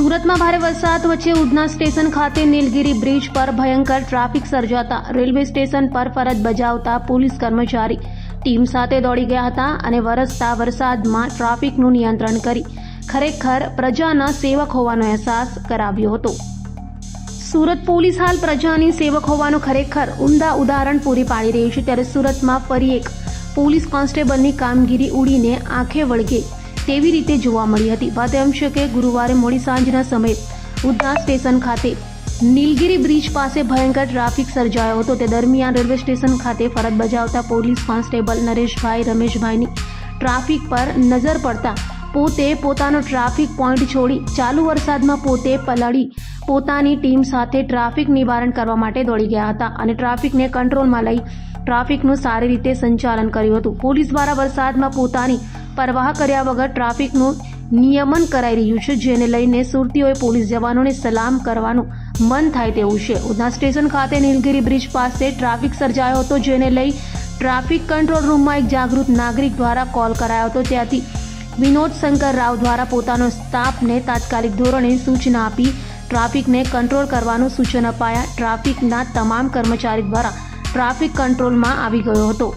સુરતમાં ભારે વરસાદ વચ્ચે ઉધના સ્ટેશન ખાતે નીલગિરી બ્રિજ પર ભયંકર ટ્રાફિક સર્જાતા રેલવે સ્ટેશન પર ફરજ બજાવતા પોલીસ કર્મચારી ટીમ સાથે દોડી ગયા હતા અને વરસતા વરસાદમાં ટ્રાફિકનું નિયંત્રણ કરી ખરેખર પ્રજાના સેવક હોવાનો અહેસાસ કરાવ્યો હતો। સુરત પોલીસ હાલ પ્રજાની સેવક હોવાનું ખરેખર ઉમદા ઉદાહરણ પૂરી પાડી રહી છે, ત્યારે સુરતમાં ફરી એક પોલીસ કોન્સ્ટેબલની કામગીરી ઉડીને આંખે વળગે તેવી રીતે જોવા મળી હતી। વાત એમ છે કે ગુરુવારે મોડી સાંજના સમયે ઉધના સ્ટેશન ખાતે નીલગિરી બ્રિજ પાસે ભયંકર ટ્રાફિક સર્જાયો હતો। તે દરમિયાન રેલવે સ્ટેશન ખાતે ફરજ બજાવતા પોલીસ કોન્સ્ટેબલ નરેશભાઈ રમેશભાઈની ટ્રાફિક પર નજર પડતા પોતે પોતાનો ટ્રાફિક પોઈન્ટ છોડી ચાલુ વરસાદમાં પોતે પલળી પોતાની ટીમ સાથે ટ્રાફિક નિવારણ કરવા માટે દોડી ગયા હતા અને ટ્રાફિકને કંટ્રોલમાં લઈ ટ્રાફિકનું સારી રીતે સંચાલન કર્યું હતું। પોલીસ દ્વારા વરસાદમાં પોતાની પરવાહ કર્યા વગર ટ્રાફિકનું નિયમન કરાઈ રહ્યું છે, જેને લઈને સુરતીઓએ પોલીસ જવાનોને સલામ કરવાનું મન થાય તેવું છે। ઉધના સ્ટેશન ખાતે નીલગિરી બ્રિજ પાસે ટ્રાફિક સર્જાયો હતો, જેને લઈ ટ્રાફિક કંટ્રોલ રૂમમાં એક જાગૃત નાગરિક દ્વારા કોલ કરાયો હતો। ત્યાંથી વિનોદ શંકર રાવ દ્વારા પોતાનો સ્ટાફને તાત્કાલિક ધોરણે સૂચના આપી ટ્રાફિકને કંટ્રોલ કરવાનું સૂચન અપાયા। ટ્રાફિકના તમામ કર્મચારી દ્વારા ટ્રાફિક કંટ્રોલમાં આવી ગયો હતો।